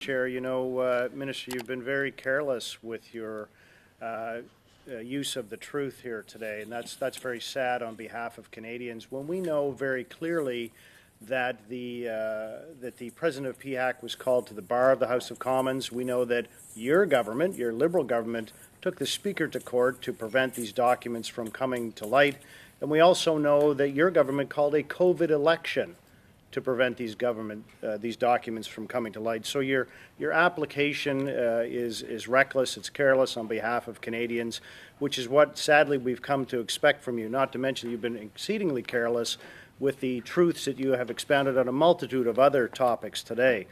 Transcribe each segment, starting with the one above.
Chair, Minister, you've been very careless with your use of the truth here today, and that's very sad on behalf of Canadians. When we know very clearly that the president of PHAC was called to the bar of the House of Commons, we know that your government, your Liberal government, took the Speaker to court to prevent these documents from coming to light, and we also know that your government called a COVID election to prevent these documents from coming to light. So your application is reckless, it's careless on behalf of Canadians, which is what sadly we've come to expect from you, not to mention you've been exceedingly careless with the truths that you have expounded on a multitude of other topics today.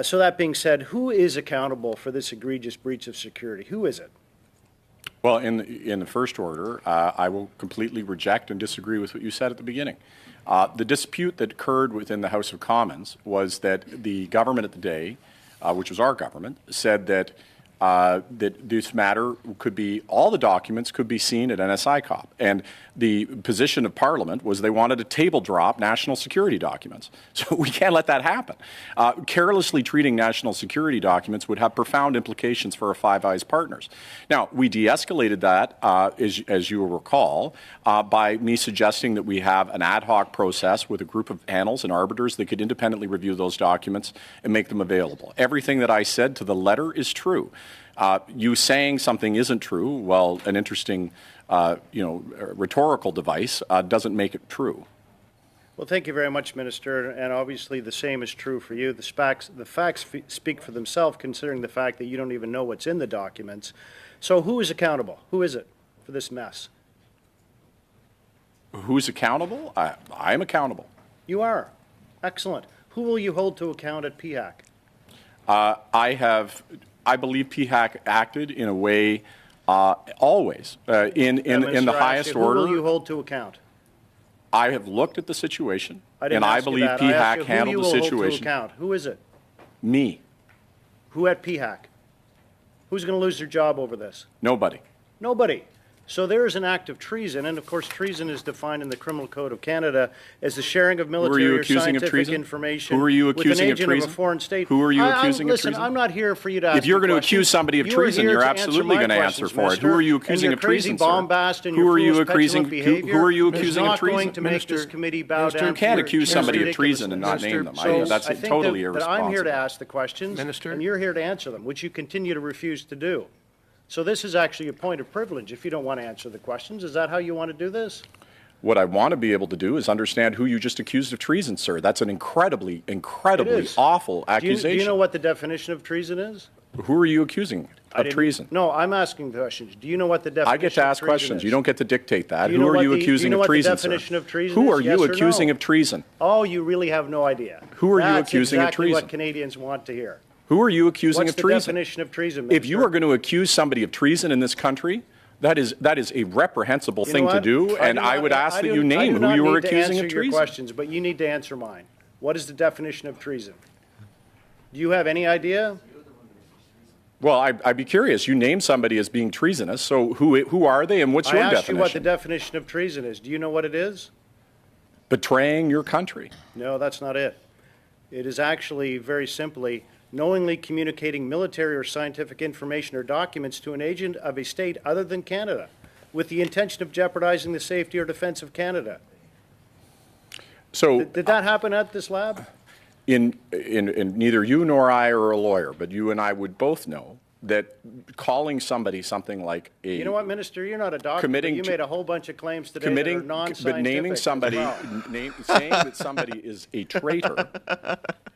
So that being said, who is accountable for this egregious breach of security? Who is it? Well, in the first order, I will completely reject and disagree with what you said at the beginning. The dispute that occurred within the House of Commons was that the government at the day, which was our government, said that this matter could be, all the documents could be seen at NSICOP. And the position of Parliament was they wanted to table drop national security documents. So we can't let that happen. Carelessly treating national security documents would have profound implications for our Five Eyes partners. Now, we de-escalated that, as you will recall, by me suggesting that we have an ad hoc process with a group of panels and arbiters that could independently review those documents and make them available. Everything that I said to the letter is true. You saying something isn't true, well, an interesting, rhetorical device doesn't make it true. Well, thank you very much, Minister, and obviously the same is true for you. The facts speak for themselves, considering the fact that you don't even know what's in the documents. So who is accountable? Who is it for this mess? Who's accountable? I am accountable. You are. Excellent. Who will you hold to account at PHAC? I believe PHAC acted in a way always in the highest order. Who will you hold to account? I have looked at the situation, and I believe PHAC handled the situation. Who is it? Me. Who at PHAC? Who's going to lose their job over this? Nobody. Nobody. So there is an act of treason, and of course treason is defined in the Criminal Code of Canada as the sharing of military or scientific information with an agent of a foreign state. Who are you accusing of treason? Listen, I'm not here for you to ask. If you're going to accuse somebody of treason, you're absolutely going to answer for it. Who are you accusing of treason, sir? Who are you accusing of treason? Minister, you can't accuse somebody of treason and not name them. That's totally irresponsible. I'm here to ask the questions, and you're here to answer them, which you continue to refuse to do. So this is actually a point of privilege if you don't want to answer the questions. Is that how you want to do this? What I want to be able to do is understand who you just accused of treason, sir. That's an incredibly awful accusation. Do you know what the definition of treason is? Who are you accusing of treason? No, I'm asking questions. Do you know what the definition of treason is? I get to ask questions. You don't get to dictate that. Who are you accusing of treason, sir? Do you know what the definition of treason is? Who are you accusing of treason? Oh, you really have no idea. Who are you accusing of treason? That's exactly what Canadians want to hear. Who are you accusing of treason? What's the definition of treason, Minister? If you are going to accuse somebody of treason in this country, that is a reprehensible thing to do, and I would ask that you name who you are accusing of treason. I do not need to answer your questions, but you need to answer mine. What is the definition of treason? Do you have any idea? Well, I'd be curious. You name somebody as being treasonous, so who are they, and what's your definition? I asked you what the definition of treason is. Do you know what it is? Betraying your country. No, that's not it. It is actually, very simply, knowingly communicating military or scientific information or documents to an agent of a state other than Canada with the intention of jeopardizing the safety or defense of Canada. So did that happen at this lab? In neither you nor I are a lawyer, but you and I would both know that calling somebody something like a... You know what, Minister? You're not a doctor, but you made a whole bunch of claims today that are non-scientific. But naming somebody, saying that somebody is a traitor,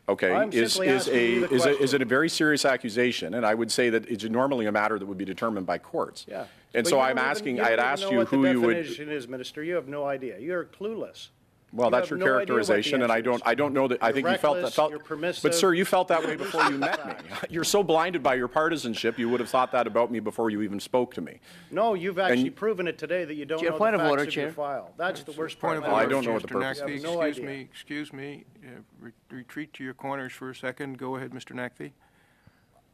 okay, is a very serious accusation, and I would say that it's normally a matter that would be determined by courts. Yeah. And so I'm asking, I had asked you who you would... You don't know what the definition is, Minister. You have no idea. You're clueless. Well, that's your characterization, and I don't know that. I think you felt that. You're permissive. But sir, you felt that way before you met me. You're so blinded by your partisanship, you would have thought that about me before you even spoke to me. No, you've actually proven it today that you don't know the facts of your file. That's the worst part. I don't know what the purpose is. Excuse me. Retreat to your corners for a second. Go ahead, Mr. Nakvi.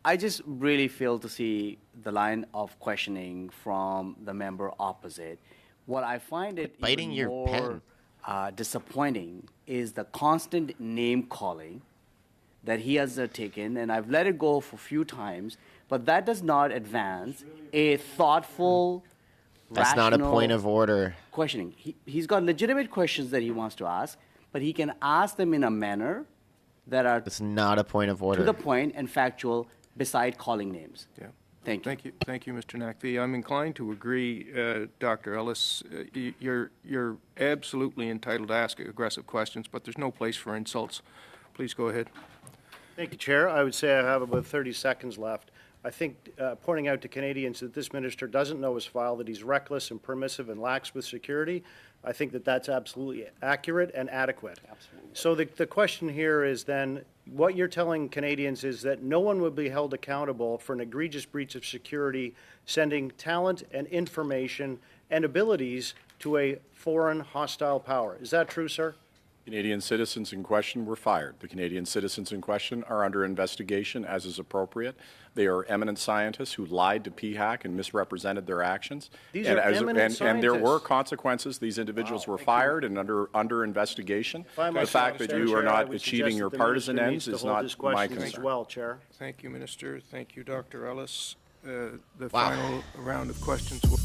I just really fail to see the line of questioning from the member opposite. What I find it biting your more pen. Disappointing is the constant name calling that he has taken, and I've let it go for a few times, but that does not advance a thoughtful, That's not a rational point of order. questioning. He's got legitimate questions that he wants to ask, but he can ask them in a manner that are It's not a point of to order. the point and factual, beside calling names. Yeah. Thank you. Thank you, Mr. Nakvi. I'm inclined to agree, Dr. Ellis. You're absolutely entitled to ask aggressive questions, but there's no place for insults. Please go ahead. Thank you, Chair. I would say I have about 30 seconds left. I think pointing out to Canadians that this minister doesn't know his file, that he's reckless and permissive and lax with security, I think that that's absolutely accurate and adequate. Absolutely. So the question here is then, what you're telling Canadians is that no one will be held accountable for an egregious breach of security, sending talent and information and abilities to a foreign hostile power. Is that true, sir? Canadian citizens in question were fired. The Canadian citizens in question are under investigation as is appropriate. They are eminent scientists who lied to PHAC and misrepresented their actions. These are eminent and there were scientists. consequences. These individuals were fired and under investigation. If I might The fact that Mr. you are Chair, I not would achieving suggest your that the partisan minister ends needs is to hold not his my questions concern. as well, Chair. Thank you, Minister. Thank you, Dr. Ellis. The final round of questions will